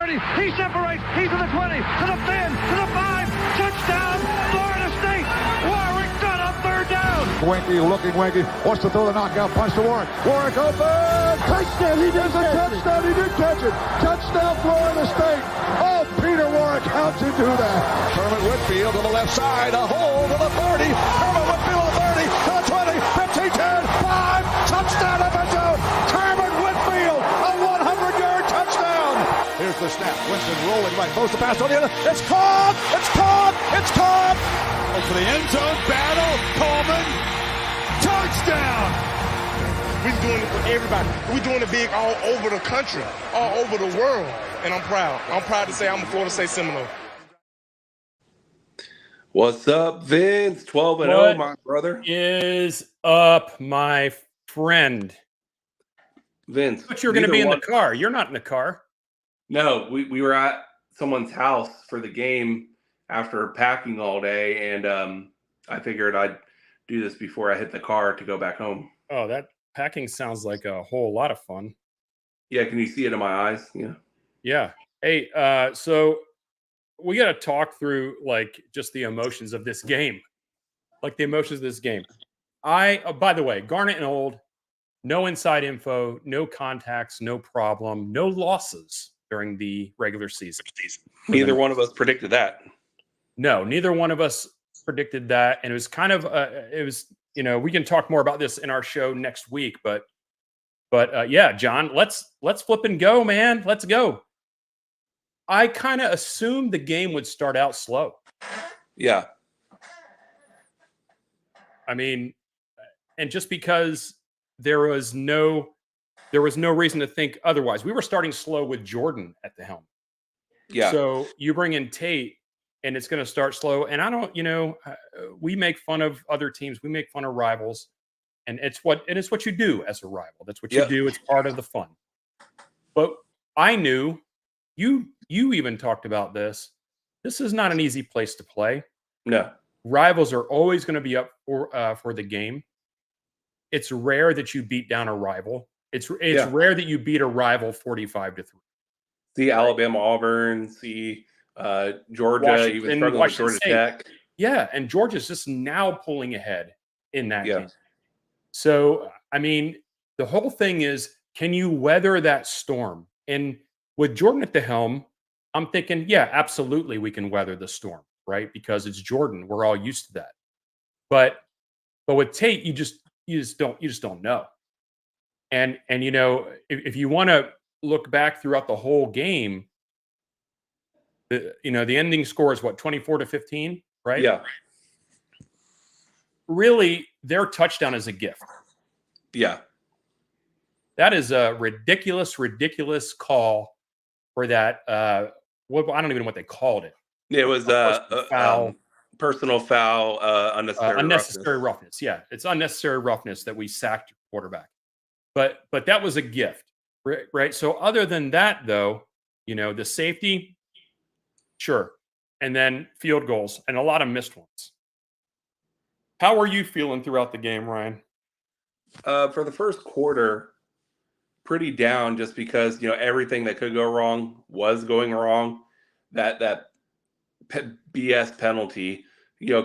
He separates. He's to the 20, to the 10, to the 5. Touchdown, Florida State. Warwick got up third down. Winky looking Winky. Wants to throw the knockout punch to Warwick. Warwick open. Touchdown. He does a touchdown. He did catch it. Touchdown, Florida State. Oh, Peter Warwick, how'd you do that? Kermit Whitfield to the left side. A hole to the 30. Kermit Whitfield to the 30, to the 20, 15, 10, 5. Touchdown up and down. Kermit Whitfield, a 100-yard touchdown. Here's the snap. Winston rolling right. Throws the pass on the other. It's caught. It's caught. It's caught. For the end zone battle, Coleman, touchdown. We're doing it for everybody. We're doing it big all over the country, all over the world, and I'm proud. I'm proud to say I'm a Florida State Seminole. What's up, Vince? 12-0, my brother. Is up, my friend? Vince, But you're going to be in the car. You're not in the car. No, we were at someone's house for the game after packing all day, and I figured I'd do this before I hit the car to go back home. Oh, that packing sounds like a whole lot of fun. Yeah, can you see it in my eyes? Yeah. Yeah. Hey, so we got to talk through like just the emotions of this game. Like the emotions of this game. By the way, Garnet and Old, no inside info, no contacts, no problem, no losses during the regular season. Neither one of us predicted that. No, neither one of us predicted that. And it was kind of, we can talk more about this in our show next week, but yeah, John, let's flip and go, man. Let's go. I kind of assumed the game would start out slow. Yeah. I mean, and just because there was no reason to think otherwise. We were starting slow with Jordan at the helm. Yeah. So you bring in Tate and it's going to start slow. And I don't, we make fun of other teams. We make fun of rivals. And it's what you do as a rival. That's what you do. It's part of the fun. But I knew you even talked about this. This is not an easy place to play. No. Rivals are always going to be up for the game. It's rare that you beat down a rival. It's rare that you beat a rival 45-3. See Alabama, Auburn, see Georgia, Washington, even struggling with Georgia Tech. Yeah, and Georgia's just now pulling ahead in that game. So, I mean, the whole thing is, can you weather that storm? And with Jordan at the helm, I'm thinking, yeah, absolutely, we can weather the storm, right? Because it's Jordan. We're all used to that. But with Tate, you just don't know. And if you want to look back throughout the whole game, the ending score is what, 24-15, right? Yeah. Really, their touchdown is a gift. Yeah. That is a ridiculous call for that. I don't even know what they called it. It was personal foul, unnecessary roughness. Yeah, it's unnecessary roughness that we sacked your quarterback. But that was a gift, right? So other than that, though, the safety, sure, and then field goals and a lot of missed ones. How are you feeling throughout the game, Ryan? For the first quarter, pretty down just because, everything that could go wrong was going wrong. That BS penalty,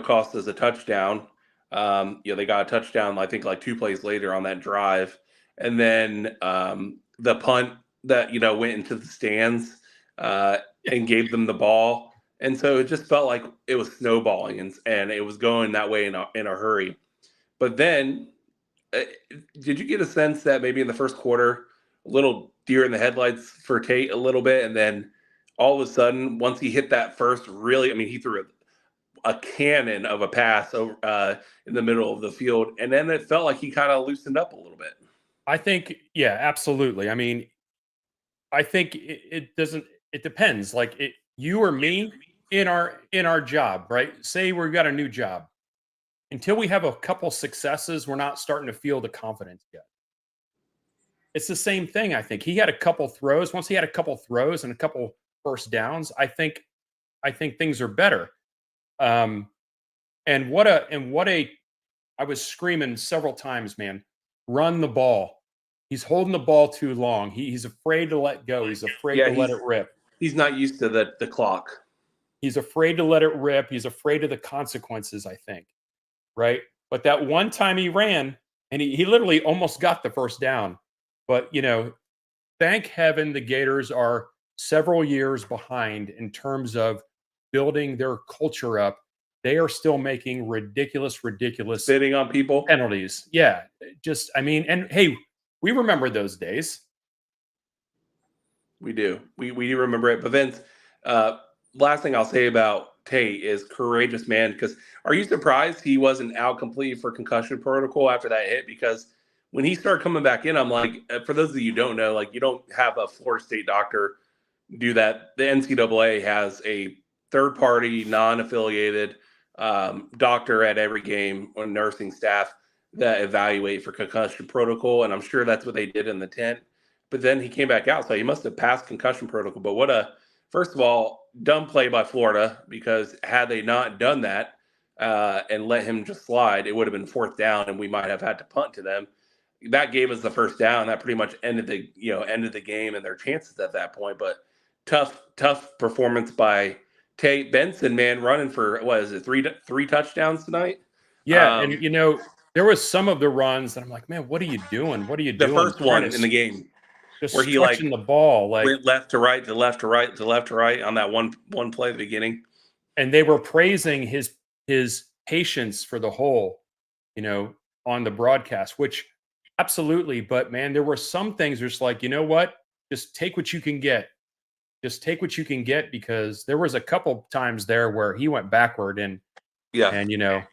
cost us a touchdown. They got a touchdown, I think, like 2 plays later on that drive. And then the punt that, went into the stands and gave them the ball. And so it just felt like it was snowballing and it was going that way in a hurry. But then, did you get a sense that maybe in the first quarter, a little deer in the headlights for Tate a little bit, and then all of a sudden, once he hit that first, he threw a cannon of a pass over in the middle of the field, and then it felt like he kind of loosened up a little bit. I think, yeah, absolutely. I mean, I think it doesn't. It depends. Like you or me in our job, right? Say we've got a new job. Until we have a couple successes, we're not starting to feel the confidence yet. It's the same thing, I think. He had a couple throws. Once he had a couple throws and a couple first downs, I think things are better. I was screaming several times, man, run the ball. He's holding the ball too long. He's afraid to let go. He's afraid to let it rip. He's not used to the clock. He's afraid to let it rip. He's afraid of the consequences, I think. Right. But that one time he ran and he literally almost got the first down. But, thank heaven the Gators are several years behind in terms of building their culture up. They are still making ridiculous Spitting on people. penalties. Yeah. And hey, we remember those days. We do. We do remember it. But Vince, last thing I'll say about Tate is courageous man. Because are you surprised he wasn't out completely for concussion protocol after that hit? Because when he started coming back in, I'm like, for those of you who don't know, like you don't have a Florida State doctor do that. The NCAA has a third-party, non-affiliated doctor at every game or nursing staff that evaluate for concussion protocol, and I'm sure that's what they did in the tent. But then he came back out, so he must have passed concussion protocol. But first of all, dumb play by Florida, because had they not done that and let him just slide, it would have been fourth down, and we might have had to punt to them. That gave us the first down. That pretty much ended the game and their chances at that point. But tough performance by Tate Benson, man, running for what is it, three touchdowns tonight? Yeah, and there was some of the runs that I'm like, man, what are you doing? What are you doing? The first one in the game, just where he stretching the ball, went left to right to left to right to left to right on that one play at the beginning. And they were praising his patience for the whole, on the broadcast, which absolutely. But man, there were some things just like, you know what? Just take what you can get. Just take what you can get, because there was a couple times there where he went backward and nitpicking,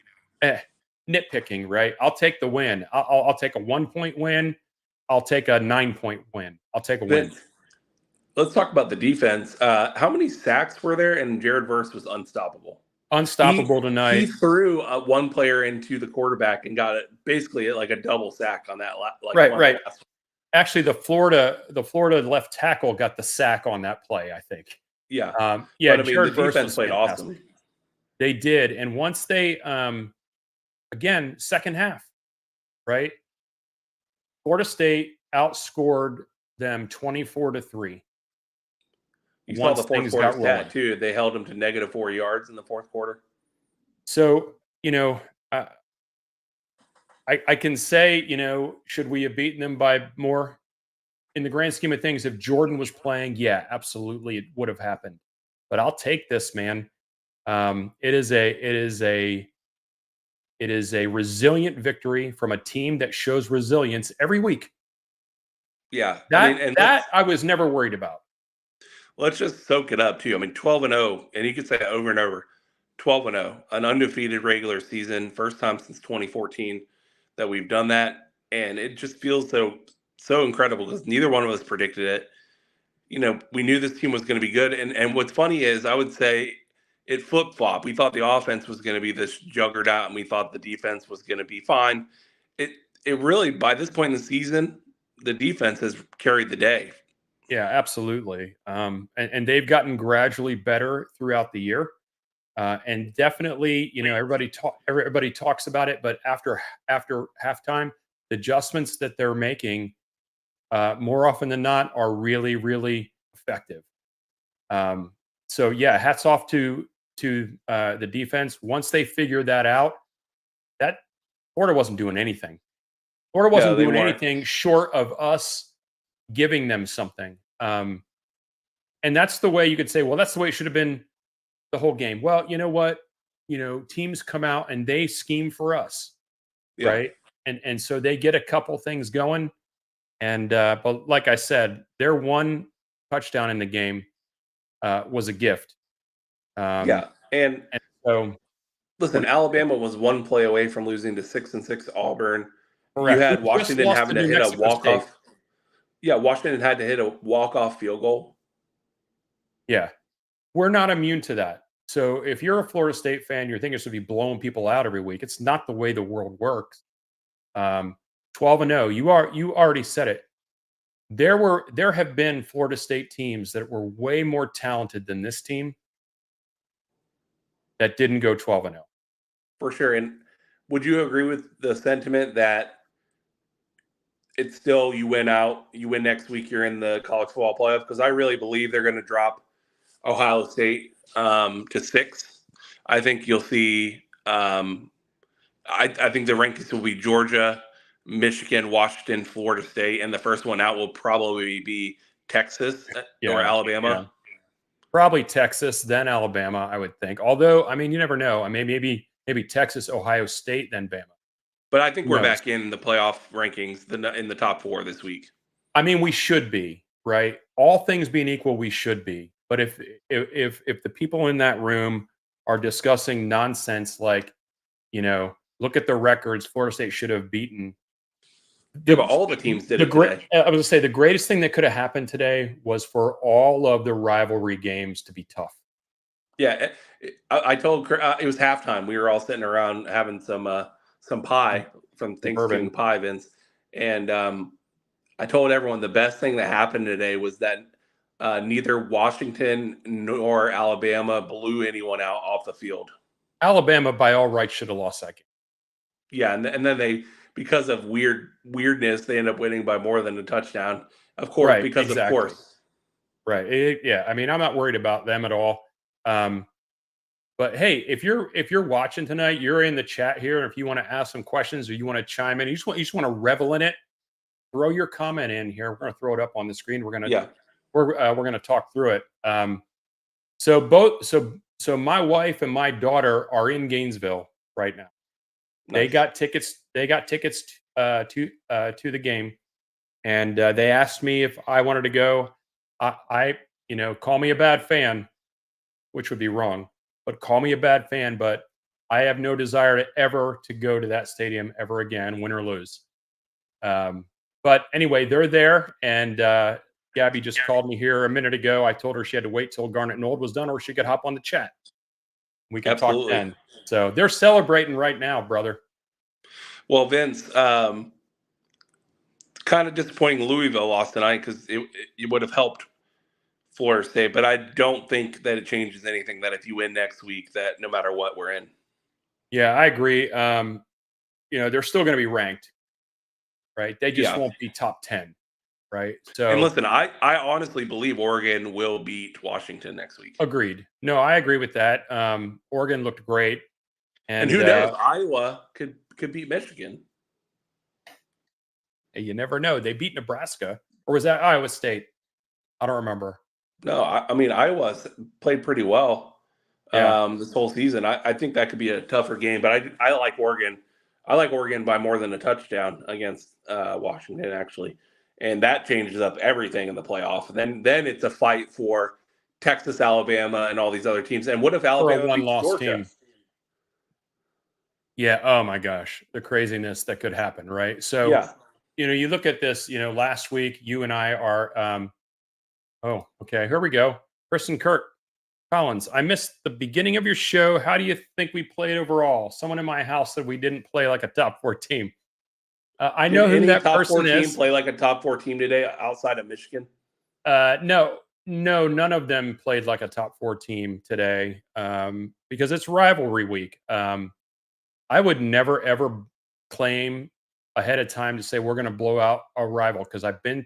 right? I'll take the win. I'll take a 1-point win. I'll take a 9-point win. I'll take a win. Let's talk about the defense. How many sacks were there? And Jared Verse was unstoppable. Unstoppable tonight. He threw one player into the quarterback and got it basically like a double sack on that. Right. Actually, the Florida left tackle got the sack on that play, I think. Yeah. But, the defense played awesome. They did. And once they, again, second half, right? Florida State outscored them 24-3. You saw the fourth quarter stat, too. They held them to -4 yards in the fourth quarter. So, I can say, should we have beaten them by more? In the grand scheme of things, if Jordan was playing, yeah, absolutely, it would have happened. But I'll take this, man. It is a resilient victory from a team that shows resilience every week. Yeah, I was never worried about. Let's just soak it up too. 12-0, and you could say that over and over. 12-0, an undefeated regular season, first time since 2014 that we've done that, and it just feels so incredible because neither one of us predicted it. We knew this team was going to be good, and what's funny is I would say it flip-flopped. We thought the offense was going to be this juggernaut, and we thought the defense was going to be fine. It really, by this point in the season, the defense has carried the day. Yeah, absolutely. And they've gotten gradually better throughout the year. And definitely, everybody talks about it, but after halftime, the adjustments that they're making, more often than not, are really, really effective. So yeah, hats off to the defense. Once they figured that out, that Florida wasn't doing anything. Florida wasn't doing anything short of us giving them something. And that's the way you could say, well, that's the way it should have been the whole game. Well, you know what? Teams come out and they scheme for us, right? And so they get a couple things going. And but like I said, their one touchdown in the game was a gift. And so listen, Alabama was one play away from losing to 6-6 Auburn. Correct. You had Washington having to hit a walk-off. Yeah, Washington had to hit a walk-off field goal. Yeah. We're not immune to that. So if you're a Florida State fan, you're thinking it should be blowing people out every week. It's not the way the world works. 12-0. You already said it. There have been Florida State teams that were way more talented than this team that didn't go 12-0. For sure. And would you agree with the sentiment that it's still you win next week, you're in the college football playoff? Because I really believe they're going to drop Ohio State to 6. I think you'll see. I think the rankings will be Georgia, Michigan, Washington, Florida State, and the first one out will probably be Texas or Alabama. Yeah. Probably Texas, then Alabama, I would think. Although, I mean, you never know. I mean, maybe Texas, Ohio State, then Bama. But I think we're back in the playoff rankings in the top 4 this week. I mean, we should be, right? All things being equal, we should be. But if the people in that room are discussing nonsense like, look at the records Florida State should have beaten. Yeah, but all the teams did it today. I was going to say the greatest thing that could have happened today was for all of the rivalry games to be tough. Yeah, I told it was halftime. We were all sitting around having some pie from Thanksgiving pie, Vince, and I told everyone the best thing that happened today was that neither Washington nor Alabama blew anyone out off the field. Alabama, by all rights, should have lost that game. Yeah, and then they, because of weirdness, they end up winning by more than a touchdown. Of course, right, because exactly. of course. Right. Yeah. I mean, I'm not worried about them at all. But hey, if you're watching tonight, you're in the chat here, and if you want to ask some questions or you want to chime in, you just want to revel in it, throw your comment in here. We're going to throw it up on the screen. We're going to talk through it. So my wife and my daughter are in Gainesville right now. Nice. They got tickets to the game, and they asked me if I wanted to go. I call me a bad fan, which would be wrong, but call me a bad fan. But I have no desire to go to that stadium ever again, win or lose. But anyway, they're there, and Gabby just called me here a minute ago. I told her she had to wait till Garnet Nole was done, or she could hop on the chat. We can talk then. So they're celebrating right now, brother. Well, Vince, kind of disappointing Louisville lost tonight because it would have helped Florida State, but I don't think that it changes anything that if you win next week, that no matter what, we're in. Yeah, I agree. They're still going to be ranked, right? They just won't be top 10, right? So, and listen, I honestly believe Oregon will beat Washington next week. Agreed. No, I agree with that. Oregon looked great. And who knows? Iowa could beat Michigan. You never know. They beat Nebraska. Or was that Iowa State? I don't remember. No, I mean, Iowa played pretty well this whole season. I think that could be a tougher game, but I like Oregon. I like Oregon by more than a touchdown against Washington, actually. And that changes up everything in the playoff. Then it's a fight for Texas, Alabama, and all these other teams. And what if Alabama beats Georgia? Team. Yeah. Oh my gosh, the craziness that could happen, right? So, you look at this. Last week you and I are. Oh, okay. Here we go. Kristen Kirk Collins. I missed the beginning of your show. How do you think we played overall? Someone in my house said we didn't play like a top 4 team. I know who that person is. Play like a top 4 team today outside of Michigan? No, none of them played like a top 4 team today because it's rivalry week. I would never, ever claim ahead of time to say we're going to blow out a rival because I've been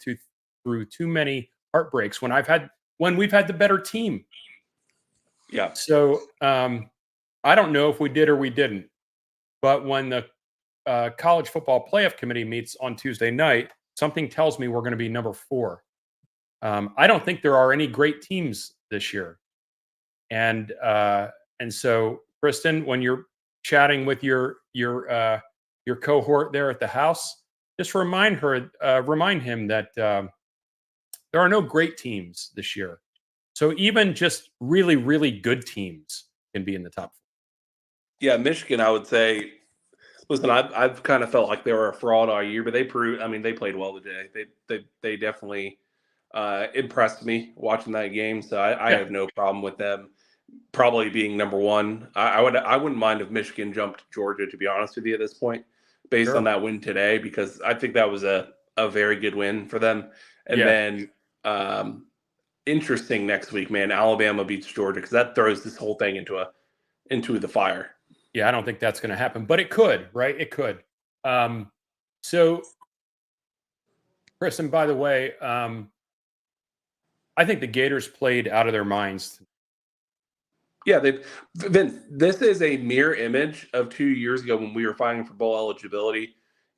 through too many heartbreaks when we've had the better team. Yeah. So I don't know if we did or we didn't, but when the college football playoff committee meets on Tuesday night, something tells me we're going to be number 4. I don't think there are any great teams this year. And so Kristen, when you're chatting with your cohort there at the house, just remind him that there are no great teams this year. So even just really, really good teams can be in the top 4. Yeah, Michigan, I would say. Listen, I've kind of felt like they were a fraud all year, but they proved. I mean, they played well today. They definitely impressed me watching that game. So I have no problem with them probably being number 1. I wouldn't mind if Michigan jumped Georgia, to be honest with you, at this point, based on that win today, because I think that was a very good win for them. And then interesting next week, man. Alabama beats Georgia because that throws this whole thing into the fire. Yeah, I don't think that's going to happen, but it could, right? It could. So, Chris, and by the way, I think the Gators played out of their minds. Yeah, Vince, this is a mirror image of 2 years ago when we were fighting for bowl eligibility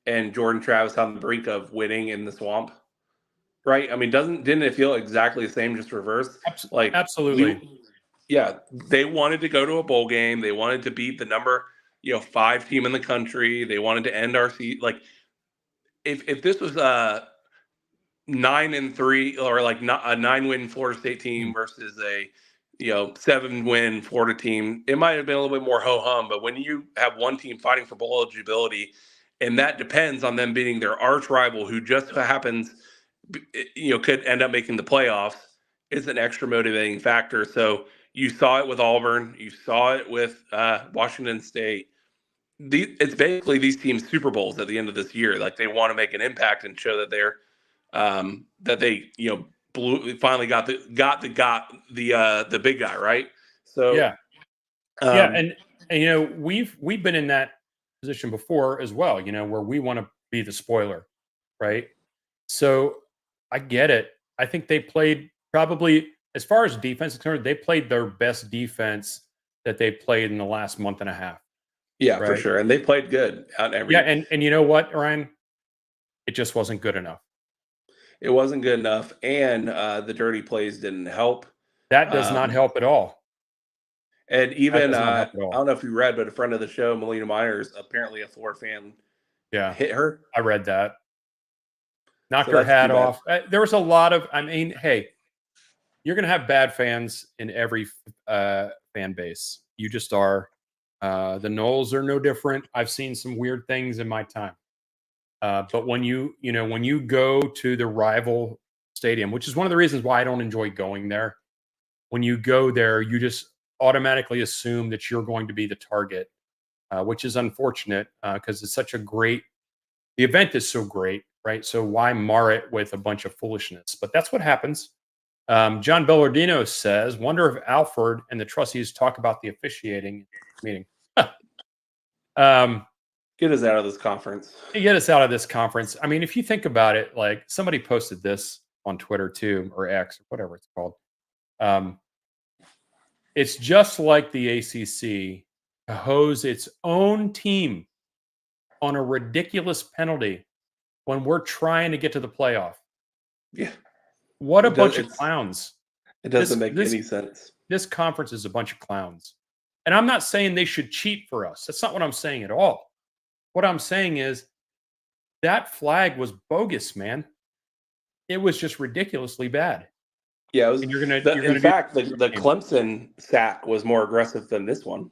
and Jordan Travis on the brink of winning in the swamp. Right? I mean, didn't it feel exactly the same, just reversed? Like Absolutely. they wanted to go to a bowl game. They wanted to beat the number, 5 team in the country. They wanted to end our season. Like, if this was 9-3 or like not a 9-win Florida State team versus a 7-win Florida team, it might have been a little bit more ho hum. But when you have one team fighting for bowl eligibility, and that depends on them beating their arch rival, who just happens, could end up making the playoffs, is an extra motivating factor. So you saw it with Auburn, you saw it with Washington State. It's basically these teams' Super Bowls at the end of this year. Like, they want to make an impact and show that they're finally got the big guy, right? So yeah, and we've been in that position before as well. Where we want to be the spoiler, right? So I get it. I think they played probably, as far as defense is concerned, they played their best defense that they played in the last month and a half. Yeah, right? For sure, and they played good on every. Yeah, and you know what, Ryan? It just wasn't good enough. It wasn't good enough, and the dirty plays didn't help. That does not help at all. And even I don't know if you read, but a friend of the show, Melina Myers, apparently a Florida fan, hit her. I read that. Knocked her hat off. There was a lot of. I mean, hey, you're going to have bad fans in every fan base. You just are. The Noles are no different. I've seen some weird things in my time. But when you go to the rival stadium, which is one of the reasons why I don't enjoy going there, when you go there, you just automatically assume that you're going to be the target, which is unfortunate because it's such a great, the event is so great, right? So why mar it with a bunch of foolishness? But that's what happens. John Bellardino says, wonder if Alford and the trustees talk about the officiating meeting. Get us out of this conference. Get us out of this conference. I mean, if you think about it, like somebody posted this on Twitter too, or X, or whatever it's called. It's just like the ACC to hose its own team on a ridiculous penalty when we're trying to get to the playoff. Yeah. What a bunch of clowns. It doesn't make any sense. This conference is a bunch of clowns. And I'm not saying they should cheat for us. That's not what I'm saying at all. What I'm saying is that flag was bogus, man. It was just ridiculously bad. Yeah, it was. In fact, the Clemson sack was more aggressive than this one.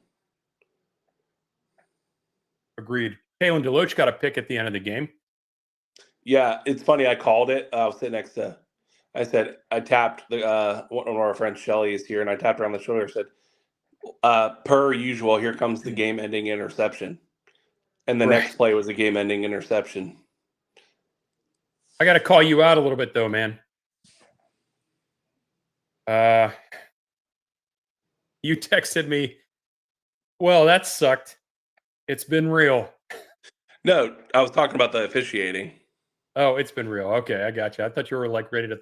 Agreed. Kalen DeLoach got a pick at the end of the game. Yeah, it's funny. I called it. I was sitting next to. I said I tapped the one of our friends, Shelly, is here, and I tapped her on the shoulder. Said, per usual, here comes the game-ending interception. And the next play was a game-ending interception. I got to call you out a little bit, though, man. You texted me, well, that sucked. It's been real. No, I was talking about the officiating. Oh, it's been real. Okay, I got you. I thought you were like ready to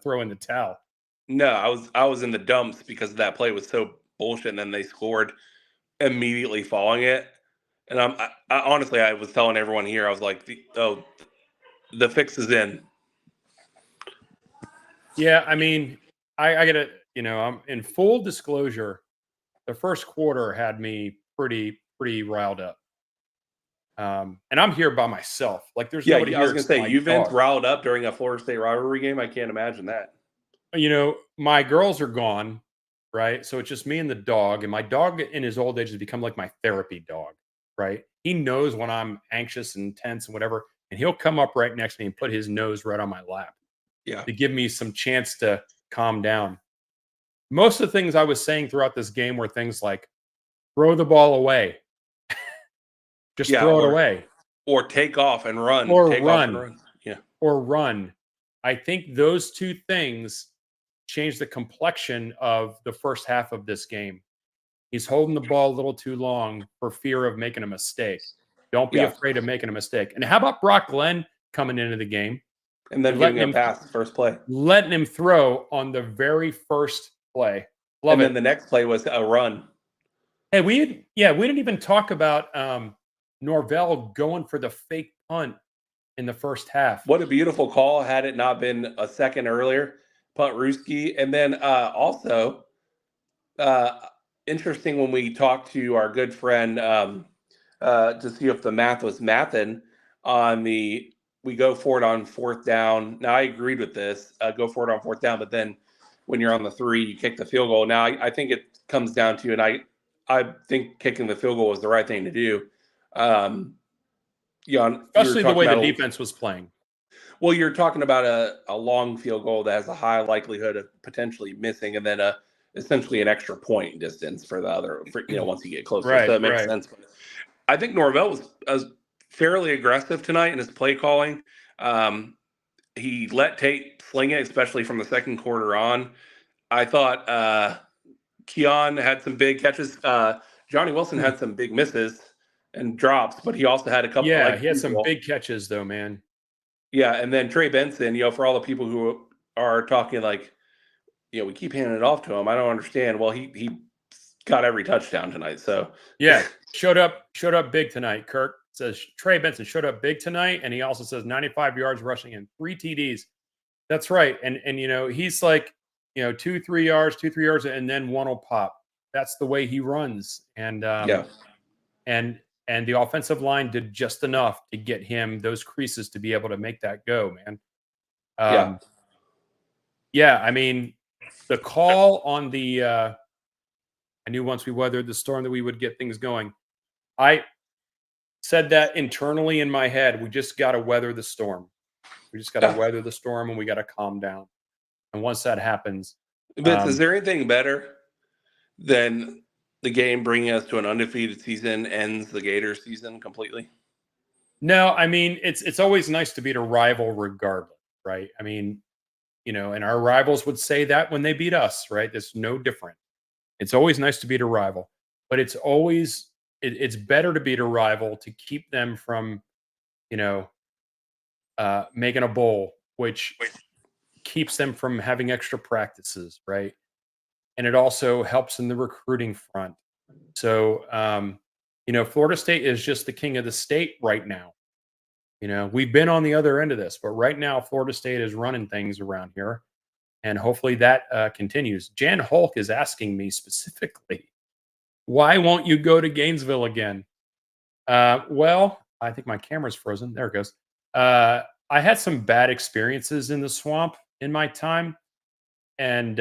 throw in the towel. No, I was in the dumps because that play was so bullshit, and then they scored immediately following it. And I honestly, I was telling everyone here, I was like, the fix is in. Yeah, I mean, I got to, I'm in full disclosure. The first quarter had me pretty riled up. And I'm here by myself. Like, there's nobody here. I was going to say, you've been riled up during a Florida State rivalry game. I can't imagine that. My girls are gone, right? So it's just me and the dog. And my dog in his old age has become like my therapy dog, right? He knows when I'm anxious and tense and whatever. And he'll come up right next to me and put his nose right on my lap. Yeah. To give me some chance to calm down. Most of the things I was saying throughout this game were things like, throw the ball away. Just throw it away. Or take off and run. Or take run. Off and run. Yeah. Or run. I think those two things changed the complexion of the first half of this game. He's holding the ball a little too long for fear of making a mistake. Don't be afraid of making a mistake. And how about Brock Glenn coming into the game? And then letting giving him him pass first play. letting him throw on the very first play. Love And it. then the next play was a run. Hey, we didn't even talk about Norvell going for the fake punt in the first half. What a beautiful call. Had it not been a second earlier, punt Ruski. And then also, interesting when we talked to our good friend to see if the math was mathing on we go for it on fourth down. Now, I agreed with this, go for it on fourth down, but then when you're on the 3, you kick the field goal. Now, I think it comes down to, and I think kicking the field goal was the right thing to do. Especially the way the defense was playing. Well, you're talking about a long field goal that has a high likelihood of potentially missing, and then essentially an extra point distance for the other, once you get closer. Right, so that makes right. sense. But I think Norvell was fairly aggressive tonight in his play calling. He let Tate sling it, especially from the second quarter on. I thought Keon had some big catches. Johnny Wilson had some big misses and drops, but he also had a couple. Yeah, he had some big catches though, man. Yeah, and then Trey Benson, for all the people who are talking like, we keep handing it off to him. I don't understand. Well, he got every touchdown tonight. So yeah, showed up big tonight. Kirk says Trey Benson showed up big tonight, and he also says 95 yards rushing and 3 TDs. That's right. And he's like, 2-3 yards, and then one will pop. That's the way he runs. And and the offensive line did just enough to get him those creases to be able to make that go, man. I mean, the call on the I knew once we weathered the storm that we would get things going. I said that internally in my head. We just got to weather the storm. We just got to weather the storm, and we got to calm down. And once that happens, Vince, is there anything better than the game bringing us to an undefeated season ends the Gators season completely? No, I mean, it's always nice to beat a rival regardless, right? I mean, and our rivals would say that when they beat us, right? It's no different. It's always nice to beat a rival, but it's always it's better to beat a rival to keep them from, making a bowl, which keeps them from having extra practices, right? And it also helps in the recruiting front. So, Florida State is just the king of the state right now. We've been on the other end of this, but right now Florida State is running things around here, and hopefully that continues. Jan Hulk is asking me specifically, why won't you go to Gainesville again? Well, I think my camera's frozen. There it goes. I had some bad experiences in the swamp in my time, and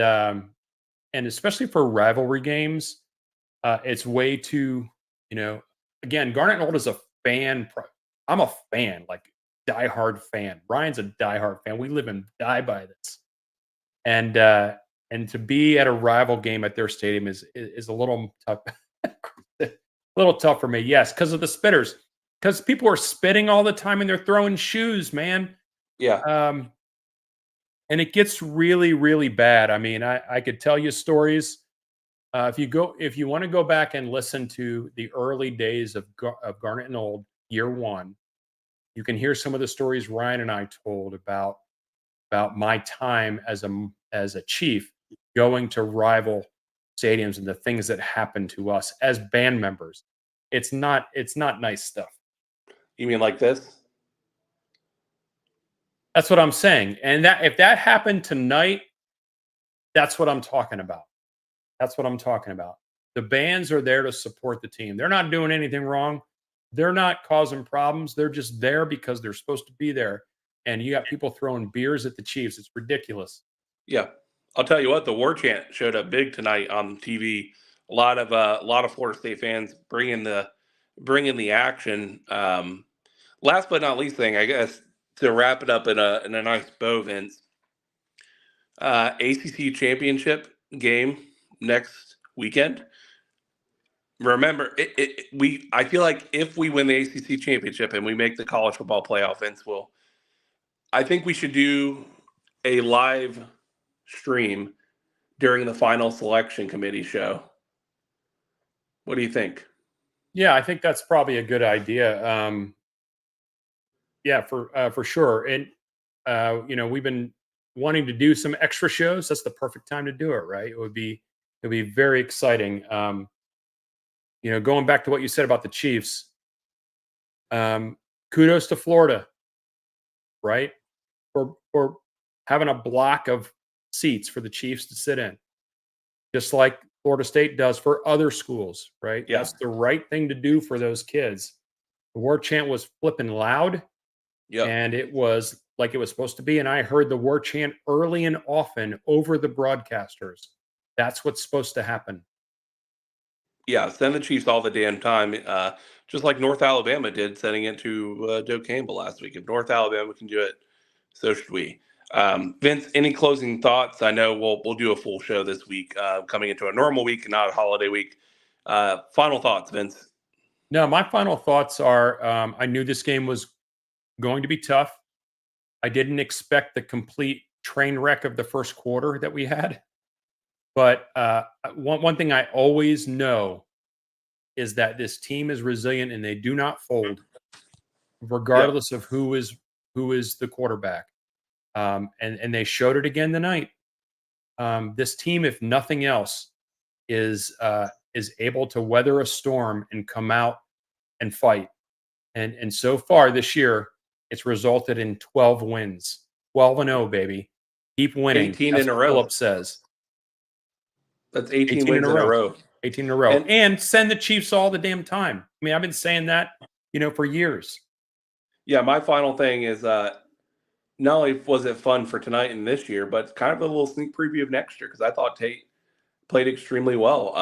especially for rivalry games, it's way too, again, Garnet Nole is a fan. I'm a fan, like diehard fan. Ryan's a diehard fan. We live and die by this. And to be at a rival game at their stadium is a little tough. A little tough for me, yes, because of the spitters. Because people are spitting all the time and they're throwing shoes, man. Yeah. And it gets really, really bad. I mean, I could tell you stories. If you want to go back and listen to the early days of Garnet and Nole, year 1, you can hear some of the stories Ryan and I told about my time as a chief going to rival stadiums and the things that happened to us as band members. It's not nice stuff. You mean like this? That's what I'm saying. And that if that happened tonight, that's what I'm talking about. That's what I'm talking about. The bands are there to support the team. They're not doing anything wrong. They're not causing problems. They're just there because they're supposed to be there. And you got people throwing beers at the Chiefs. It's ridiculous. Yeah. I'll tell you what, the war chant showed up big tonight on TV. A lot of Florida State fans bringing the action. Last but not least thing, I guess, to wrap it up in a nice bow, Vince. ACC championship game next weekend. Remember, I feel like if we win the ACC championship and we make the college football playoff, Vince I think we should do a live stream during the final selection committee show. What do you think? Yeah, I think that's probably a good idea. Yeah, for sure. And we've been wanting to do some extra shows. That's the perfect time to do it, right? It'll be very exciting. Going back to what you said about the Chiefs, kudos to Florida, right? For having a block of seats for the Chiefs to sit in, just like Florida State does for other schools, right? Yeah. That's the right thing to do for those kids. The war chant was flipping loud, and it was like it was supposed to be. And I heard the war chant early and often over the broadcasters. That's what's supposed to happen. Yeah, send the Chiefs all the damn time, just like North Alabama did, sending it to Joe Campbell last week. If North Alabama can do it, so should we. Vince, any closing thoughts? I know we'll do a full show this week, coming into a normal week, not a holiday week. Final thoughts, Vince? No, my final thoughts are I knew this game was going to be tough. I didn't expect the complete train wreck of the first quarter that we had. But one thing I always know is that this team is resilient and they do not fold, regardless of who is the quarterback. And they showed it again tonight. This team, if nothing else, is able to weather a storm and come out and fight. And so far this year, it's resulted in 12 wins. 12-0, baby. Keep winning. 18 That's in a what row. Phillips says. That's 18 wins in a row. 18 in a row. And send the Chiefs all the damn time. I mean, I've been saying that, for years. Yeah, my final thing is not only was it fun for tonight and this year, but kind of a little sneak preview of next year, because I thought Tate played extremely well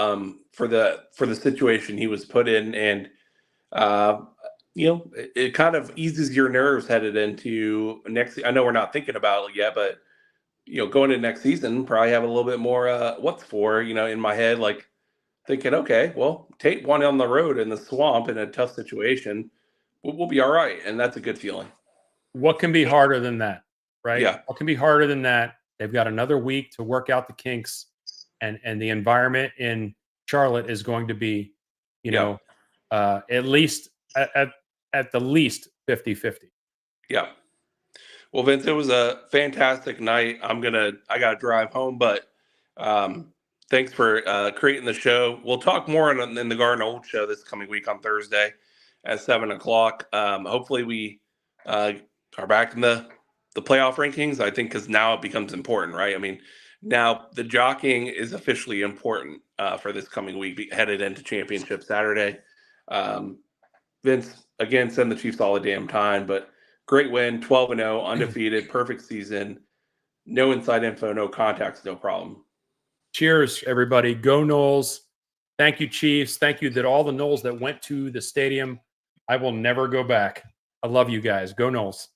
for the situation he was put in, and it kind of eases your nerves headed into next. I know we're not thinking about it yet, but going into next season, probably have a little bit more what's for, in my head, like thinking, okay, well, Tate won on the road in the swamp in a tough situation. We'll be all right. And that's a good feeling. What can be harder than that, right? Yeah. What can be harder than that? They've got another week to work out the kinks, and the environment in Charlotte is going to be, at least at the least 50-50. Yeah. Well, Vince, it was a fantastic night. I got to drive home, but thanks for creating the show. We'll talk more in the Garden Old show this coming week on Thursday at 7:00. Hopefully we are back in the playoff rankings, I think, because now it becomes important, right? I mean, now the jockeying is officially important for this coming week, headed into Championship Saturday. Vince, again, send the Chiefs all the damn time, but great win, 12-0, undefeated, perfect season. No inside info, no contacts, no problem. Cheers, everybody. Go Noles. Thank you, Chiefs. Thank you to all the Noles that went to the stadium. I will never go back. I love you guys. Go Noles.